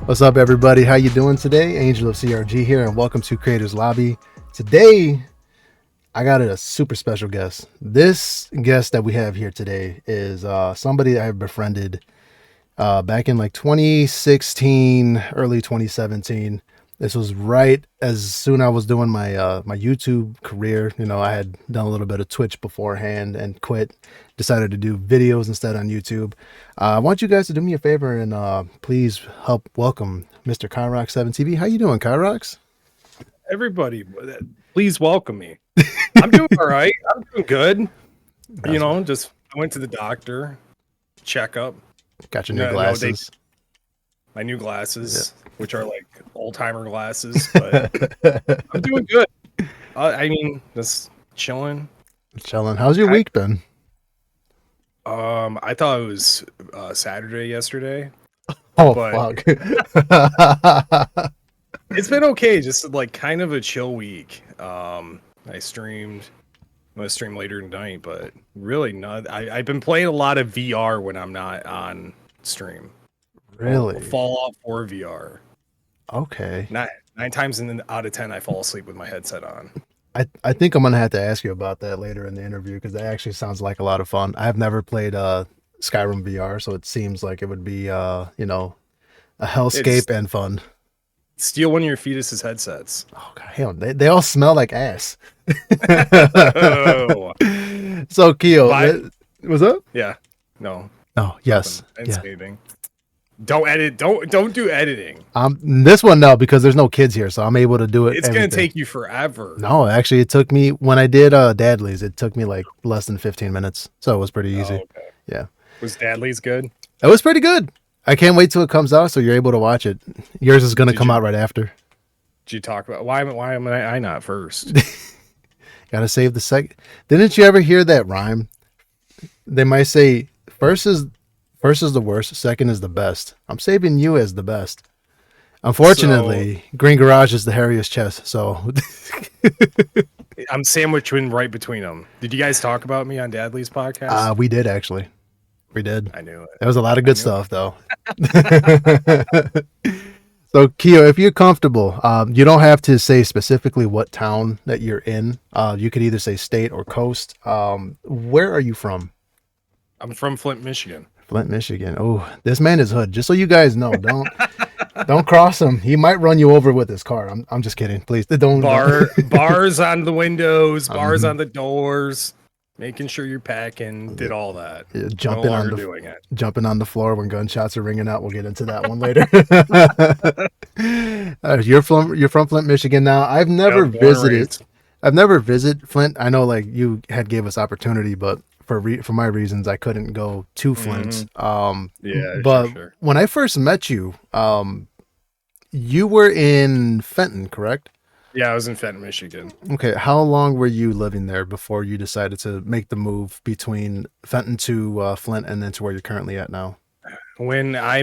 What's up, everybody? How you doing today? Angel of CRG here, and welcome to Creators Lobby. Today, I got a super special guest. This guest that we have here today is somebody that I befriended back in like 2016, early 2017. This was right as soon I was doing my my YouTube career. You know, I had done a little bit of Twitch beforehand and quit. Decided to do videos instead on YouTube. I want you guys to do me a favor and please help welcome Mr. Kyrox7TV. How you doing, Kyrox? Everybody, please welcome me. I'm doing all right. I'm doing good. You know, just I went to the doctor, checkup. Got your new glasses. My new glasses, which are like old-timer glasses, but I'm doing good. I mean, just chilling. Chilling. How's your week been? I thought it was Saturday yesterday. Oh, fuck. It's been okay. Just like kind of a chill week. I streamed. I'm gonna stream later tonight, but really not. I've been playing a lot of VR when I'm not on stream. Really? Fallout 4 VR. Okay. Nine times out of 10, I fall asleep with my headset on. I think I'm gonna have to ask you about that later in the interview because that actually sounds like a lot of fun. I've never played Skyrim VR, so it seems like it would be you know, a hellscape and fun. Steal one of your fetus's headsets. Oh god, hell, they all smell like ass. Oh. So Keo, what's up? Yeah. No. Oh yes. Landscaping. Yeah. Don't edit. Don't do editing. This one no, because there's no kids here, so I'm able to do it. It's gonna take you forever. No, actually, it took me when I did Dadley's. It took me like less than 15 minutes, so it was pretty easy. Oh, okay. Yeah. Was Dadley's good? It was pretty good. I can't wait till it comes out, so you're able to watch it. Yours is gonna come out right after. Did you talk about why am I not first? Gotta save the second. Didn't you ever hear that rhyme? They might say first is the worst, second is the best. I'm saving you as the best. Unfortunately, Green Garage is the hairiest chest, so I'm sandwiched right between them. Did you guys talk about me on Dadley's podcast? We did actually. We did. I knew it. There was a lot of good stuff though. So Keo, if you're comfortable, you don't have to say specifically what town that you're in. You could either say state or coast. Where are you from? I'm from Flint, Michigan. Flint, Michigan. Oh, this man is hood. Just so you guys know, don't cross him. He might run you over with his car. I'm just kidding. Please don't. Bars on the windows, bars on the doors, making sure you're packing. Did all that. Yeah, jumping on the floor when gunshots are ringing out. We'll get into that one later. You're from Flint, Michigan. Now I've never visited. I've never visited Flint. I know like you had gave us opportunity, but for my reasons, I couldn't go to Flint. Yeah, but sure. When I first met you, you were in Fenton, correct? Yeah, I was in Fenton, Michigan. Okay, how long were you living there before you decided to make the move between Fenton to Flint and then to where you're currently at now? When I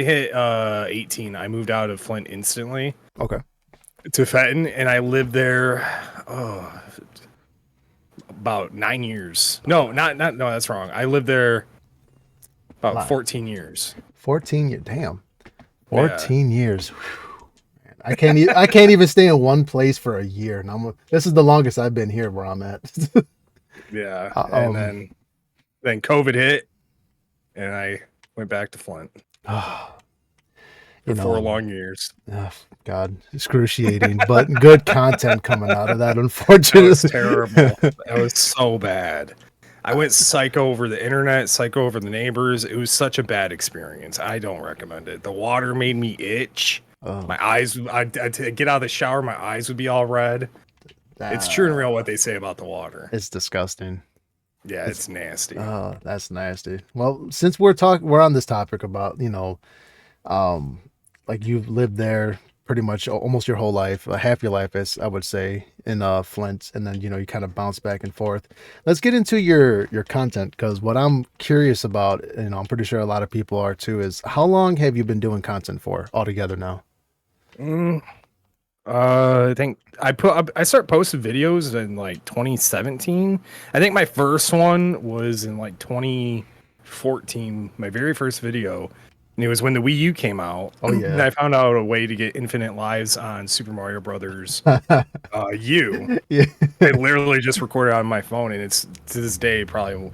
hit 18, I moved out of Flint instantly. Okay. To Fenton, and I lived there. About 9 years. No, that's wrong. I lived there about 14 years. 14 years. Damn. 14 years. Man, I can't even stay in one place for a year. And this is the longest I've been here where I'm at. Yeah. And then COVID hit and I went back to Flint. For 4 long years. Oh, God, excruciating, but good content coming out of that, unfortunately. It was terrible. That was so bad. I went psycho over the internet, psycho over the neighbors. It was such a bad experience. I don't recommend it. The water made me itch. My eyes, I'd get out of the shower, my eyes would be all red. It's true and real what they say about the water. It's disgusting. Yeah, it's nasty. Oh, that's nasty. Well, since we're on this topic about, you know, like you've lived there pretty much almost your whole life, half your life, as I would say, in Flint, and then, you know, you kind of bounce back and forth. Let's get into your content, because what I'm curious about, you know, I'm pretty sure a lot of people are too, is how long have you been doing content for altogether now? I think I started posting videos in like 2017. I think my first one was in like 2014. My very first video And it was when the Wii U came out. Oh And yeah. I found out a way to get infinite lives on Super Mario Brothers U. Yeah. I literally just recorded on my phone, and it's to this day probably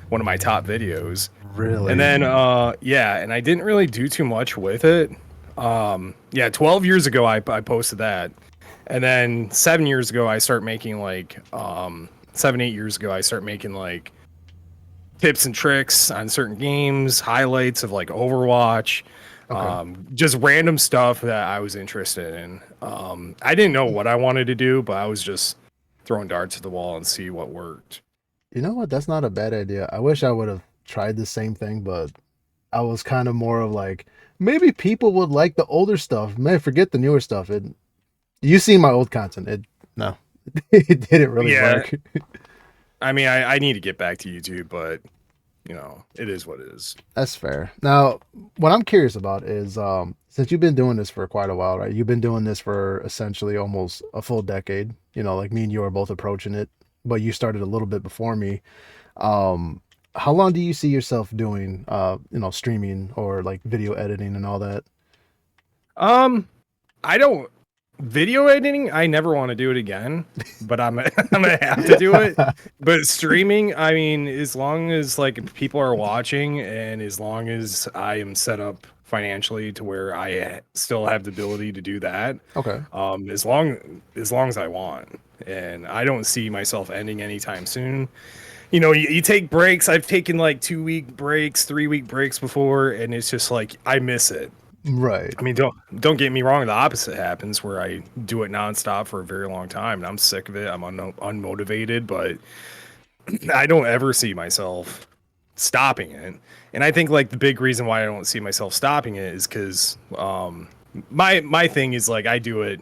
one of my top videos. And Really? then yeah, and I didn't really do too much with it. Yeah, 12 years ago I posted that. And then 7 years ago I start making like 7, 8 years ago I start making like tips and tricks on certain games, highlights of like Overwatch, Okay. just random stuff that I was interested in. I didn't know what I wanted to do, but I was just throwing darts at the wall and see what worked. You know what? That's not a bad idea. I wish I would have tried the same thing, but I was kind of more of like maybe people would like the older stuff. Man, forget the newer stuff. You see my old content. No, it didn't really Yeah, work. I mean, I need to get back to YouTube, but it is what it is. That's fair. Now, what I'm curious about is since you've been doing this for quite a while, right? You've been doing this for essentially almost a full decade. Like me and you are both approaching it, but you started a little bit before me. Um, how long do you see yourself doing streaming or like video editing and all that? Um, I don't video editing. I never want to do it again, but I'm gonna have to do it. But streaming, I mean, as long as like people are watching, and as long as I am set up financially to where I still have the ability to do that, Okay. as long as I want, and I don't see myself ending anytime soon. You take breaks. I've taken like 2 week breaks, 3 week breaks before, and it's just like I miss it. Right. I mean, don't get me wrong. The opposite happens where I do it nonstop for a very long time, and I'm sick of it. I'm unmotivated, but I don't ever see myself stopping it. And I think like the big reason why I don't see myself stopping it is because my thing is like I do it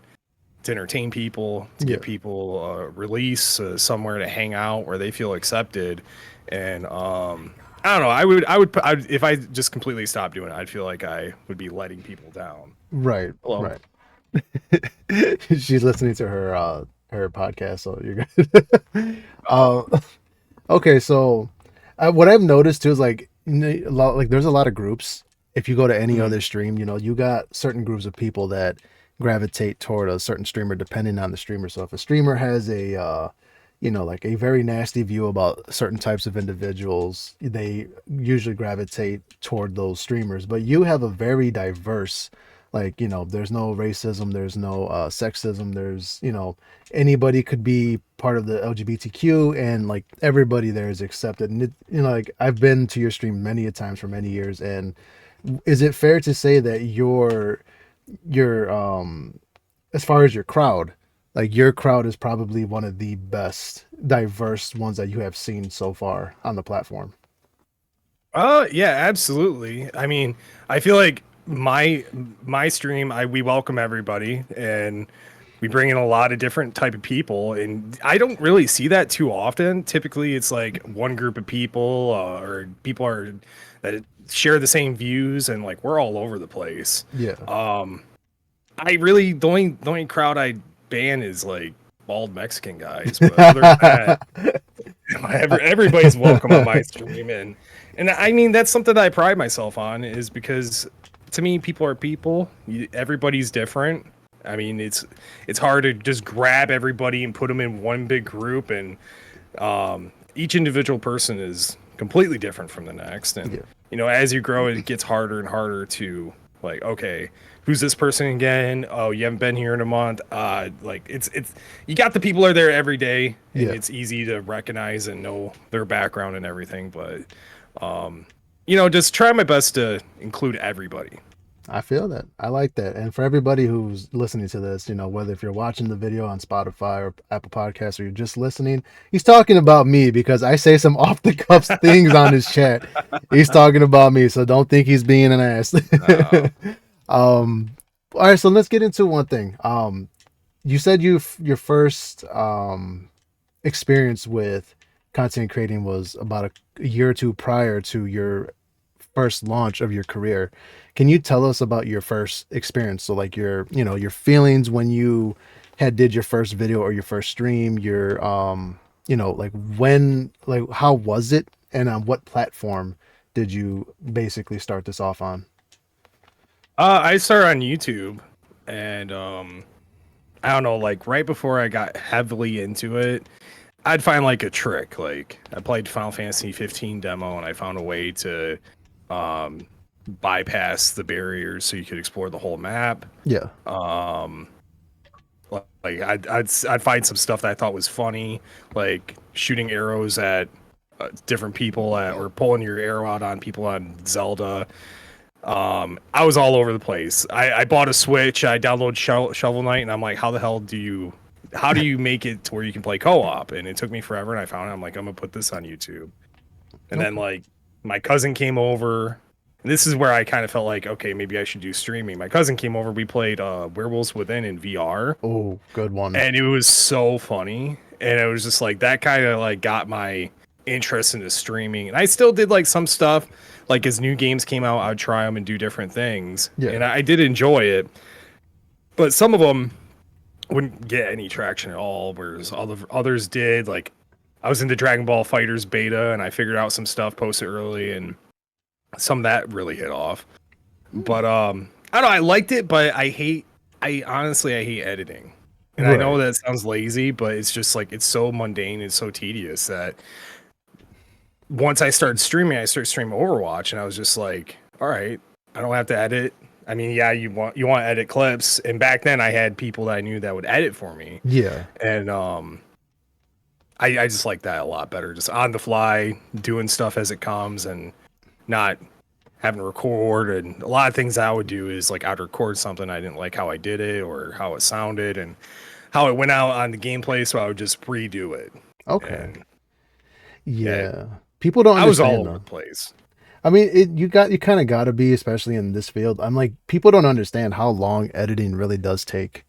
to entertain people, to Yeah. get people release somewhere to hang out where they feel accepted, and I don't know. If I just completely stopped doing it, I'd feel like I would be letting people down. Right. Hello. Right. She's listening to her podcast, so you're good. Oh, Okay, so what I've noticed too is like like there's a lot of groups. If you go to any mhm. other stream, you got certain groups of people that gravitate toward a certain streamer depending on the streamer. So if a streamer has a like a very nasty view about certain types of individuals, they usually gravitate toward those streamers. But you have a very diverse, like, there's no racism, there's no sexism, there's, anybody could be part of the LGBTQ, and like everybody there is accepted. And like I've been to your stream many a times for many years. And is it fair to say that your as far as your crowd, like your crowd is probably one of the best diverse ones that you have seen so far on the platform? Yeah, absolutely. I mean, I feel like my stream, we welcome everybody, and we bring in a lot of different type of people, and I don't really see that too often. Typically, it's like one group of people, or people are that share the same views, and like we're all over the place. Yeah. I really the only crowd I ban is like bald Mexican guys, but other than that, everybody's welcome on my stream, and I mean that's something that I pride myself on, is because to me people are people. Everybody's different. I mean it's hard to just grab everybody and put them in one big group, and each individual person is completely different from the next, and Yeah. as you grow it gets harder and harder to like, okay, who's this person again? Oh, you haven't been here in a month. Like it's you got the people are there every day, and Yeah. it's easy to recognize and know their background and everything. But just try my best to include everybody. I feel that. I like that. And for everybody who's listening to this, whether if you're watching the video on Spotify or Apple Podcasts, or you're just listening, he's talking about me because I say some off the cuff things on his chat. He's talking about me, so don't think he's being an ass. Uh, All right, so let's get into one thing. You said your first experience with content creating was about a year or two prior to your first launch of your career. Can you tell us about your first experience? So like your feelings when you did your first video or your first stream, your like when, like how was it, and on what platform did you basically start this off on? I started on YouTube, and I don't know, like right before I got heavily into it, I'd find like a trick. Like I played Final Fantasy 15 demo, and I found a way to um, bypass the barriers so you could explore the whole map. Yeah. Um, like I'd find some stuff that I thought was funny, like shooting arrows at different people or pulling your arrow out on people on Zelda. I was all over the place. I bought a Switch. I downloaded Shovel Knight, and I'm like, how do you make it to where you can play co-op? And it took me forever, and I found it. I'm like, I'm gonna put this on YouTube. And then Okay. like my cousin came over. And this is where I kind of felt like, okay, maybe I should do streaming. My cousin came over. We played Werewolves Within in VR, Oh, good one. and it was so funny. And it was just like that kind of like got my interest into streaming. And I still did like some stuff, like as new games came out, I'd try them and do different things. Yeah. And I did enjoy it, but some of them wouldn't get any traction at all, whereas all the others did. Like I was into Dragon Ball Fighters beta, and I figured out some stuff, posted early, and some of that really hit off. But I don't know, I liked it, but I honestly I hate editing. And I know Right. that sounds lazy, but it's just like it's so mundane, it's so tedious that once I started streaming, I started streaming Overwatch, and I was just like, all right, I don't have to edit. I mean, yeah, you want to edit clips, and back then I had people that I knew that would edit for me, Yeah. and I just like that a lot better, just on the fly, doing stuff as it comes, and not having to record. And a lot of things I would do is like I'd record something I didn't like how I did it or how it sounded and how it went out on the gameplay, so I would just redo it. Okay. And yeah, Yeah. People don't I was all understand over the though. place. I mean, you kind of got to be, especially in this field. I'm like, people don't understand how long editing really does take.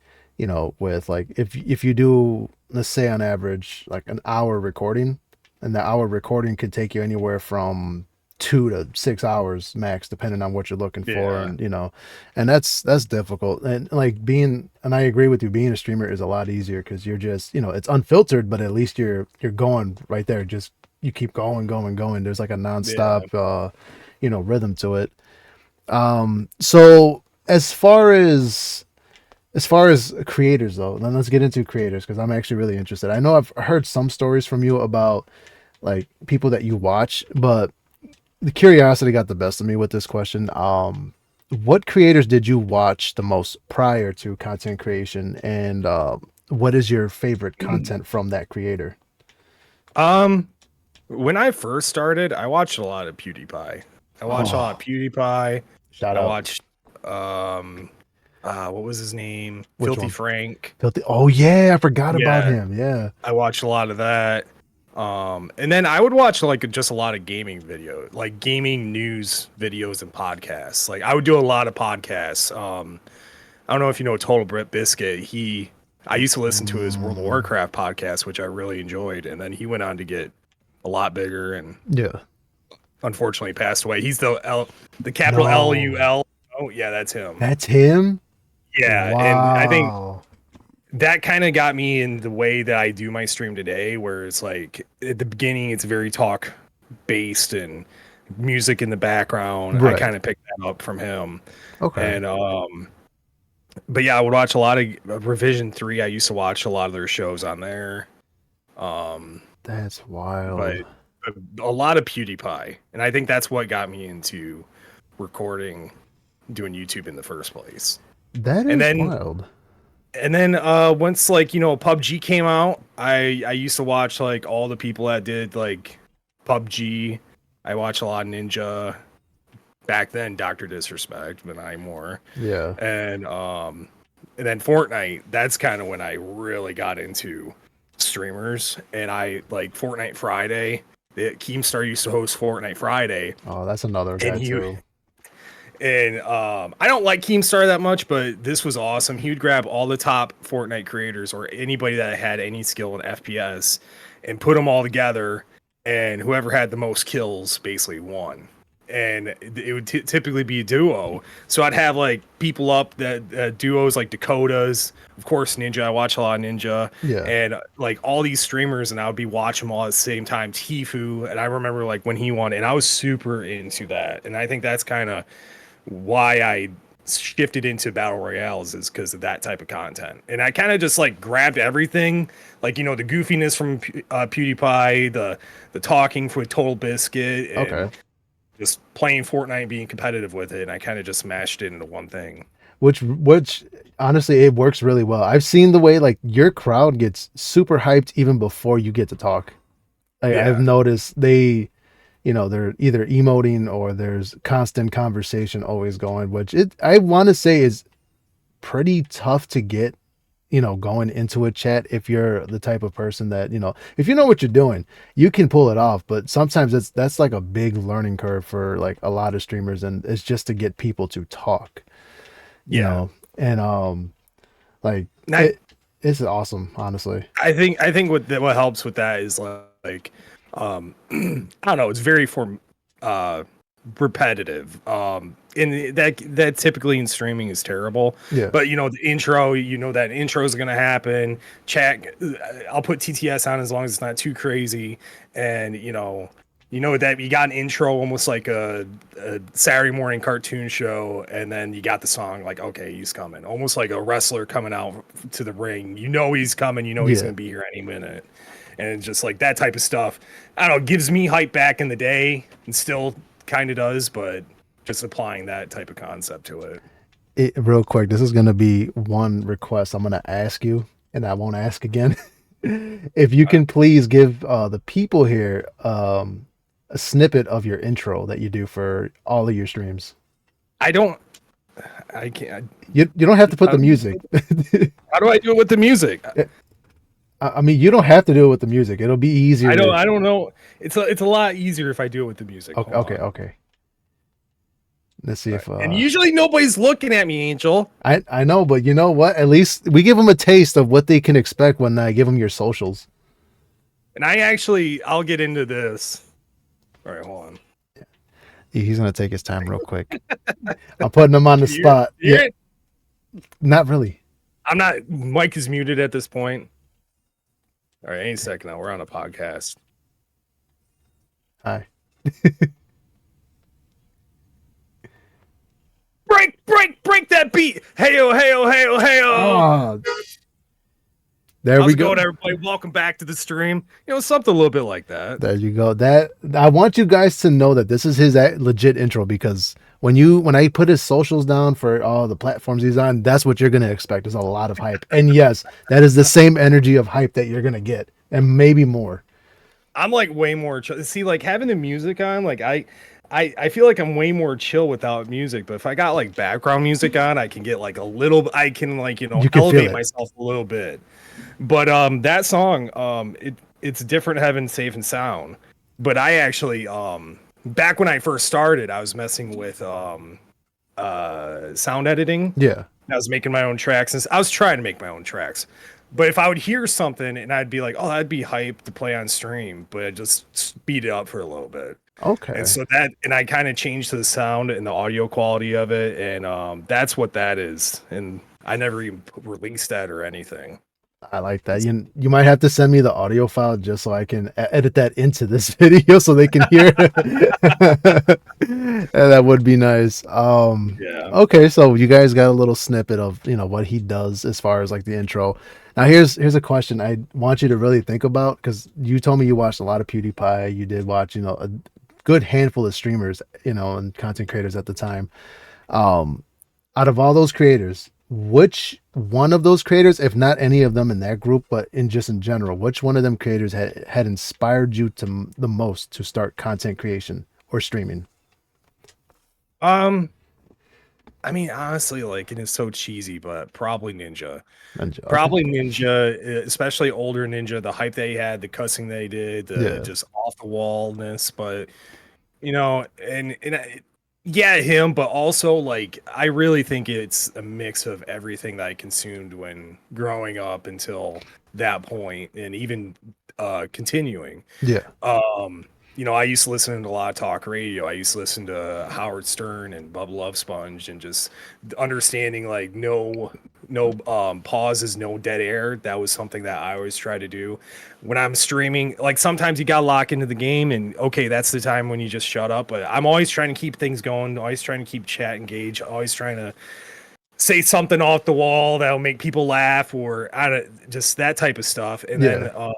With like if you do, let's say on average, like an hour recording, and the hour recording could take you anywhere from 2 to 6 hours max, depending on what you're looking for, Yeah, and that's difficult. And like and I agree with you, being a streamer is a lot easier because you're just, it's unfiltered, but at least you're going right there. Just you keep going, going, going. There's like a yeah. nonstop, rhythm to it. So as far as creators though, then let's get into creators because I'm actually really interested. I know I've heard some stories from you about like people that you watch, but the curiosity got the best of me with this question. What creators did you watch the most prior to content creation, and what is your favorite content from that creator? Um, when I first started, I watched a lot of PewDiePie. I watched a lot of Oh, PewDiePie. shout I out. watched what was his name? Which Filthy one? Frank. Filthy. Oh yeah, I forgot about Yeah, him. Yeah. I watched a lot of that. And then I would watch like just a lot of gaming like gaming news videos and podcasts. Like I would do a lot of podcasts. I don't know if you know Total Brit Biscuit. I used to listen to his World of Mm, Warcraft podcast, which I really enjoyed. And then he went on to get a lot bigger and yeah. unfortunately passed away. He's the capital No, LUL. Oh yeah, that's him. that's him. Yeah, and I think Wow. that kind of got me in the way that I do my stream today, where it's like at the beginning it's very talk based and music in the background. I Right. kind of picked that up from him. Okay. And but yeah, I would watch a lot of Revision 3. I used to watch a lot of their shows on there. Um That's wild. but a lot of PewDiePie. And I think that's what got me into recording, doing YouTube in the first place. That And is then wild. once like PUBG came out, I used to watch like all the people that did like PUBG. I watched a lot of Ninja back then, Dr. Disrespect, but I more. Yeah. And then Fortnite, that's kind of when I really got into streamers. And I like Fortnite Friday. Keemstar used to host Fortnite Friday, Oh, that's another and guy too. I don't like Keemstar that much, but this was awesome. He would grab all the top Fortnite creators or anybody that had any skill in FPS and put them all together, and whoever had the most kills basically won. And it would typically be a duo. So I'd have like people up that duos like Dakotas, of course Ninja. I watch a lot of Ninja, Yeah. and like all these streamers, and I would be watching them all at the same time. Tifu, and I remember like when he won, and I was super into that. And I think that's kind of why I shifted into battle royales is because of that type of content. And I kind of just like grabbed everything, like the goofiness from PewDiePie, the talking with Total Biscuit, and Okay. just playing Fortnite and being competitive with it. And I kind of just mashed it into one thing. Which honestly it works really well. I've seen the way like your crowd gets super hyped even before you get to talk. I've Yeah. noticed they're either emoting or there's constant conversation always going, which I want to say is pretty tough to get, going into a chat if you're the type of person that, if you know what you're doing, you can pull it off. But sometimes that's like a big learning curve for like a lot of streamers, and it's just to get people to talk, Yeah. and like And it's awesome, honestly. I think what helps with that is like I don't know, it's very uh repetitive. And that typically in streaming is terrible. Yeah. But the intro, that intro is gonna happen. Chat, I'll put TTS on as long as it's not too crazy, and that you got an intro almost like a Saturday morning cartoon show, and then you got the song like, okay, he's coming, almost like a wrestler coming out to the ring. He's coming. He's Yeah. gonna be here any minute, and just like that type of stuff. I don't know, gives me hype back in the day, and still kind of does, but just applying that type of concept to it. Real quick, this is going to be one request I'm going to ask you, and I won't ask again. If you can please give the people here a snippet of your intro that you do for all of your streams. I don't. I can't. You don't have to put How, the music. how do I do it with the music? I mean, you don't have to do it with the music. It'll be easier. I don't know. It's a lot easier if I do it with the music. Okay, Hold okay, on. okay. Let's see All if right. And usually nobody's looking at me, Angel. I know, but you know what? At least we give them a taste of what they can expect when I give them your socials. And I'll get into this. All right, hold on. He's gonna take his time real quick. I'm putting him on the You spot. hear Yeah, it? not really. I'm not. Mike is muted at this point. All right, any second now. We're on a podcast. Hi. Break that beat. Heyo, heyo, heyo, heyo. Oh, there How's we it go. going, everybody? Welcome back to the stream. Something a little bit like that. There you go. That I want you guys to know that this is his legit intro, because when I put his socials down for all the platforms he's on, that's what you're gonna expect. Is a lot of hype, and yes, that is the same energy of hype that you're gonna get, and maybe more. I'm like way more see, like having the music on, like I feel like I'm way more chill without music, but if I got like background music on, I can get like a little, I can like, You can feel elevate it. myself a little bit. But that song, it's different having safe and sound. But I actually back when I first started, I was messing with sound editing. Yeah. I was making my own tracks, and I was trying to make my own tracks. But if I would hear something and I'd be like, oh, that'd be hype to play on stream, but I'd just speed it up for a little bit. Okay. And so and I kind of changed the sound and the audio quality of it. And that's what that is. And I never even released that or anything. I like that. You might have to send me the audio file just so I can edit that into this video so they can hear it. That would be nice. Yeah. Okay, so you guys got a little snippet of what he does as far as like the intro. Now here's a question I want you to really think about, because you told me you watched a lot of PewDiePie. You did watch a good handful of streamers and content creators at the time. Out of all those creators, which one of those creators, if not any of them in that group, but in general, which one of them creators had inspired you to the most to start content creation or streaming? I mean, honestly, like, and it's so cheesy, but probably Ninja. Okay. Probably Ninja, especially older Ninja, the hype they had, the cussing they did, the Yeah. just off the wallness. But yeah, him, but also like I really think it's a mix of everything that I consumed when growing up until that point, and even continuing. Yeah. I used to listen to a lot of talk radio. I used to listen to Howard Stern and Bubba Love Sponge, and just understanding like no pauses, no dead air. That was something that I always try to do when I'm streaming. Like sometimes you gotta lock into the game, and okay, that's the time when you just shut up. But I'm always trying to keep things going, always trying to keep chat engaged, always trying to say something off the wall that'll make people laugh, or just that type of stuff. And then I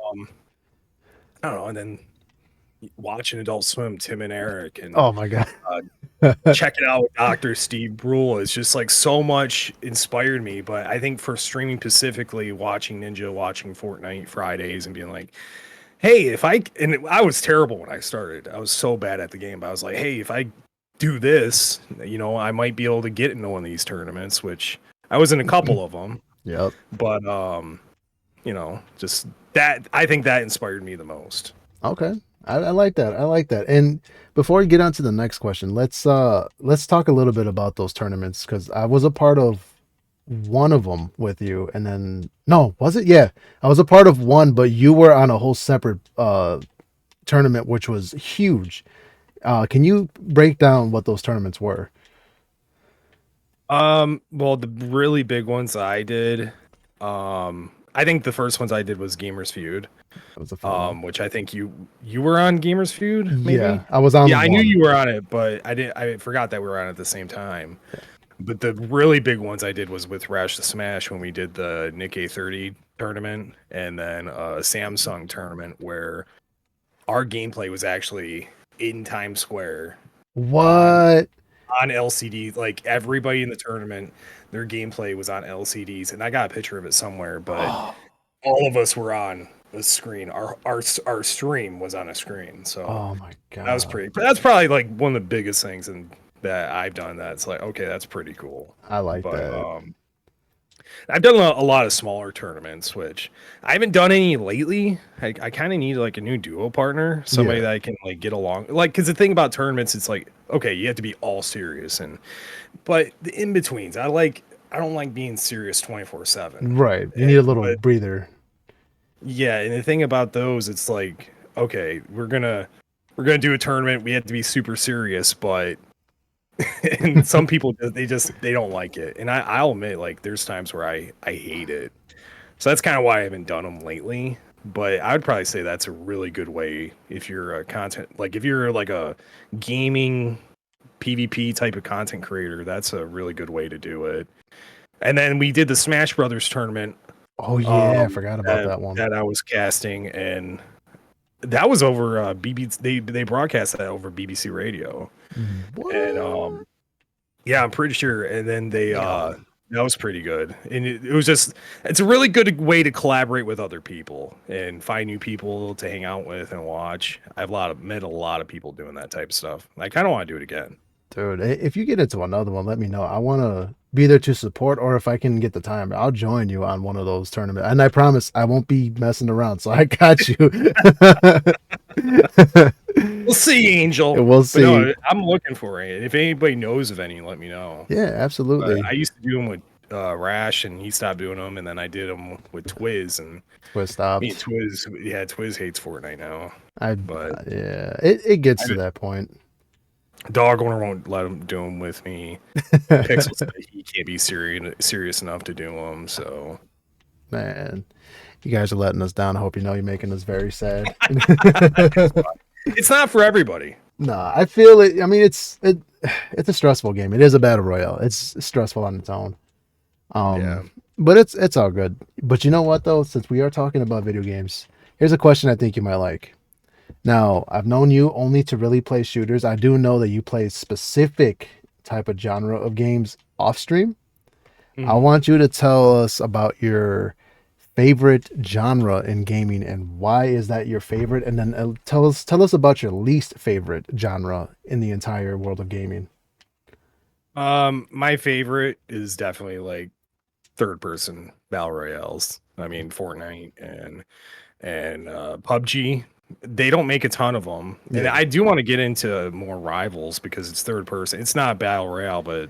don't know, and then watching Adult Swim, Tim and Eric, and Oh my god. check it out with Dr. Steve Brule. It's just like so much inspired me. But I think for streaming specifically, watching Ninja, watching Fortnite Fridays, and being like, hey, and I was terrible when I started. I was so bad at the game, but I was like, hey, if I do this, I might be able to get into one of these tournaments, which I was in a couple of them. Yep. But just that, I think that inspired me the most. Okay. I like that. I like that. And before we get on to the next question, let's talk a little bit about those tournaments, because I was a part of one of them with you, and then no, was it? Yeah, I was a part of one, but you were on a whole separate tournament, which was huge. Can you break down what those tournaments were? Well, the really big ones I did, I think the first ones I did was Gamers Feud. That was a fun one. Which I think you were on Gamers Feud, maybe? Yeah, I was on. Yeah, I knew you were on it, but I forgot that we were on it at the same time. Yeah. But the really big ones I did was with Rash the Smash when we did the Nick A30 tournament, and then a Samsung tournament where our gameplay was actually in Times Square. What? On LCD, like everybody in the tournament, their gameplay was on LCDs, and I got a picture of it somewhere, but all of us were on the screen. Our stream was on a screen, so oh my god, that was pretty. That's probably like one of the biggest things that I've done. That's like, okay, that's pretty cool. I like that. I've done a lot of smaller tournaments, which I haven't done any lately. I kind of need like a new duo partner, somebody that I can like get along. Like, because the thing about tournaments, it's like, okay, you have to be all serious, but the in betweens, I don't like being serious 24/7. Right, you need a little breather. Yeah, and the thing about those, it's like, okay, we're gonna do a tournament. We have to be super serious, but and some people they don't like it, and I'll admit, like, there's times where I hate it. So that's kind of why I haven't done them lately. But I would probably say that's a really good way if you're if you're like a gaming PvP type of content creator. That's a really good way to do it. And then we did the Smash Brothers tournament. Oh yeah, I forgot about that one. That I was casting, and that was over BBC. They broadcast that over BBC Radio. What? And yeah, I'm pretty sure. And then they that was pretty good. And it was just, it's a really good way to collaborate with other people and find new people to hang out with and watch. I've met a lot of people doing that type of stuff. I kind of want to do it again. Dude, if you get into another one, let me know. I want to be there to support, or if I can get the time, I'll join you on one of those tournaments. And I promise I won't be messing around. So I got you. We'll see, Angel. We'll see. No, I'm looking for it. If anybody knows of any, let me know. Yeah, absolutely. I used to do them with Rash, and he stopped doing them, and then I did them with Twiz, and Twiz stopped. Twiz hates Fortnite now. Yeah, it gets to that point. Dog owner won't let him do them with me. Pixel said he can't be serious enough to do them. So, man, you guys are letting us down. I hope you know you're making us very sad. It's not for everybody. Nah, I feel it. I mean, it's a stressful game. It is a battle royale. It's stressful on its own. Yeah. But it's all good. But you know what though? Since we are talking about video games, here's a question I think you might like. Now, I've known you only to really play shooters. I do know that you play specific type of genre of games off stream. Mm-hmm. I want you to tell us about your favorite genre in gaming and why is that your favorite, and then tell us about your least favorite genre in the entire world of gaming. My favorite is definitely like third person battle royales. I mean, Fortnite and PubG. They don't make a ton of them. Yeah. And I do want to get into more rivals because it's third person. It's not battle royale, but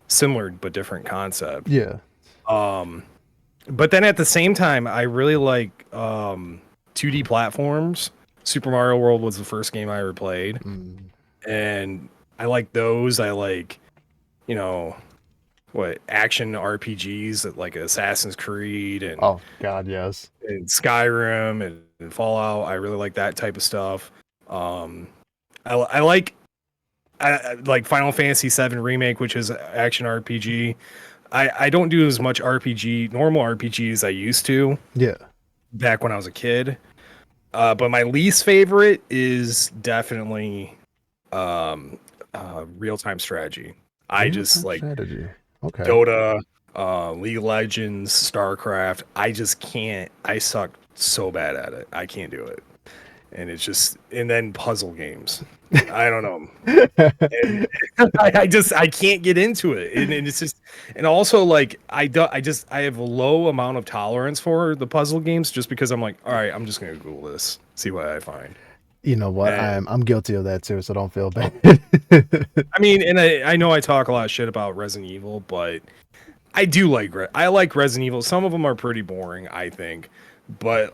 similar but different concept. Yeah. But then at the same time, I really like 2D platforms. Super Mario World was the first game I ever played. And I like those. I like, what action RPGs like Assassin's Creed Oh God, yes. and Skyrim and Fallout. I really like that type of stuff. Um, I like like Final Fantasy VII Remake, which is action RPG. I don't do as much normal RPG as I used to Yeah. back when I was a kid. But my least favorite is definitely real time strategy. I just Real-time like strategy. Okay. Dota, League of Legends, StarCraft. I just can't. I suck so bad at it. I can't do it. And it's just, and then puzzle games. I don't know. And I can't get into it. And it's just, and also like, I have a low amount of tolerance for the puzzle games just because I'm like, all right, I'm just going to Google this, see what I find. You know what? And I'm guilty of that too, so don't feel bad. I mean, and I know I talk a lot of shit about Resident Evil, but I do I like Resident Evil. Some of them are pretty boring, I think. But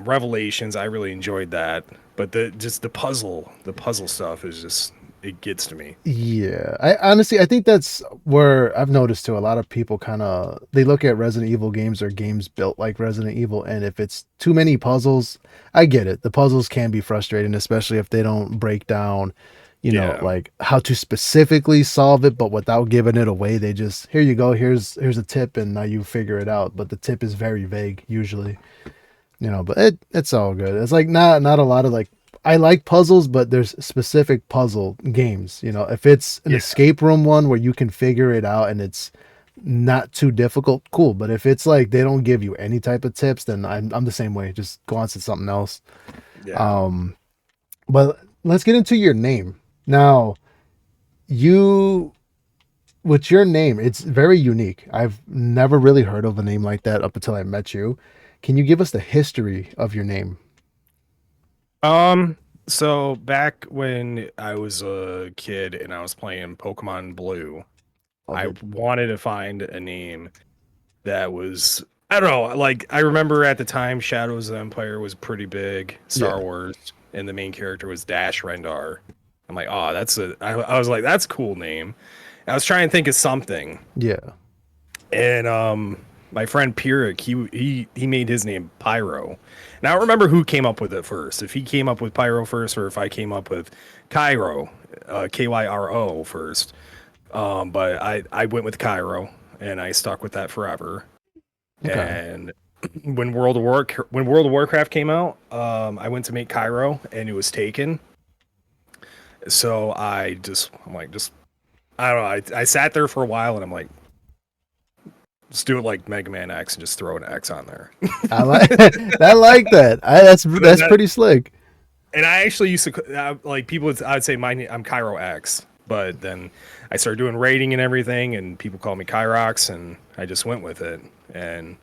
Revelations, I really enjoyed that. But the puzzle stuff is just, it gets to me. Yeah, I honestly I think that's where I've noticed too. A lot of people kind of they look at Resident Evil games or games built like Resident Evil, and if it's too many puzzles, I get it. The puzzles can be frustrating, especially if they don't break down, Yeah. like how to specifically solve it, but without giving it away. They just here you go, here's a tip, and now you figure it out. But the tip is very vague usually, but it's all good. It's like not a lot of like I like puzzles, but there's specific puzzle games. If it's an Yeah. escape room one where you can figure it out and it's not too difficult, cool. But if it's like they don't give you any type of tips, then I'm the same way. Just go on to something else. Yeah. But let's get into your name. Now, you with your name, it's very unique. I've never really heard of a name like that up until I met you. Can you give us the history of your name? So back when I was a kid and I was playing Pokemon Blue, I Okay. wanted to find a name that was, I don't know, like I remember at the time Shadows of the Empire was pretty big, Star Yeah. Wars, and the main character was Dash Rendar. I'm like, oh, I was like, that's a cool name. I was trying to think of something, Yeah. and my friend Pirik, he made his name Pyro. Now I don't remember who came up with it first. If he came up with Pyro first, or if I came up with Kyro, Kyro first. But I went with Kyro, and I stuck with that forever. Okay. And when World of Warcraft came out, I went to make Kyro, and it was taken. So I'm like, I don't know. I sat there for a while, and I'm like, let's do it like Mega Man X and just throw an X on there. I like I like that. That's pretty slick. And I actually used to like people. I'd say I'm Kyro X, but then I started doing rating and everything, and people call me Kyrox, and I just went with it and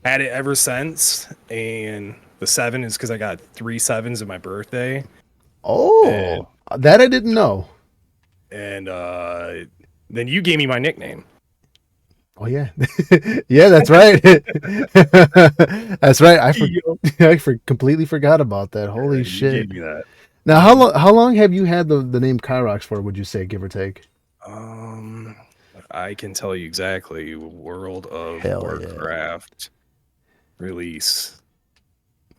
had it ever since. And the 7 is because I got 3 sevens in my birthday, and Oh, that I didn't know. and then you gave me my nickname. Oh yeah, yeah, that's right. That's right. Completely forgot about that. Holy You shit! gave me that. Now, how long have you had the name Kyrox for? Would you say, give or take? Um, I can tell you exactly. World of Hell yeah! Warcraft release.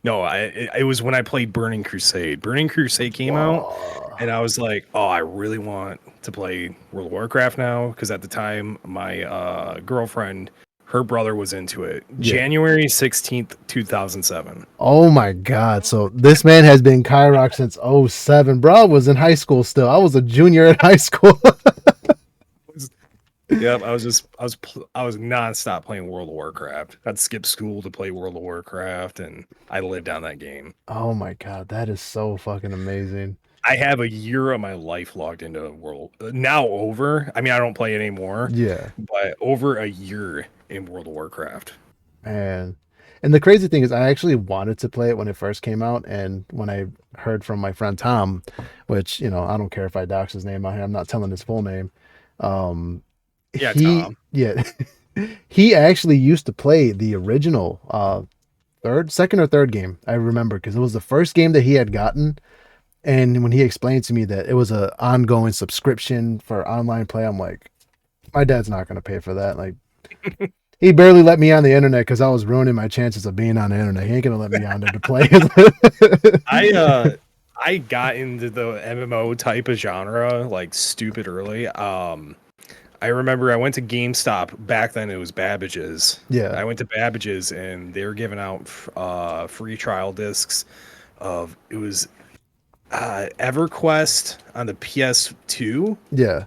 No, it was when I played Burning Crusade. Burning Crusade came out, Whoa. and I was like, oh, I really want to play World of Warcraft now, because at the time my girlfriend, her brother was into it. Yeah. January 16th, 2007. Oh my God! So this man has been Kyrox since '07. Bro, I was in high school still. I was a junior in high school. Yep, I was nonstop playing World of Warcraft. I'd skip school to play World of Warcraft, and I lived on that game. Oh my God, that is so fucking amazing. I have a year of my life logged into World now over. I mean, I don't play it anymore, Yeah, but over a year in World of Warcraft. man. And the crazy thing is, I actually wanted to play it when it first came out, and when I heard from my friend Tom, which I don't care if I dox his name out here. I'm not telling his full name. Um, Yeah, he Tom. yeah, he actually used to play the original second or third game. I remember because it was the first game that he had gotten. And when he explained to me that it was an ongoing subscription for online play, I'm like, My dad's not going to pay for that. Like, he barely let me on the internet because I was ruining my chances of being on the internet. He ain't going to let me on there to play. I I got into the MMO type of genre like stupid early. I remember I went to GameStop back then. It was Babbage's. Yeah. I went to Babbage's and they were giving out free trial discs of it was EverQuest on the PS2. Yeah.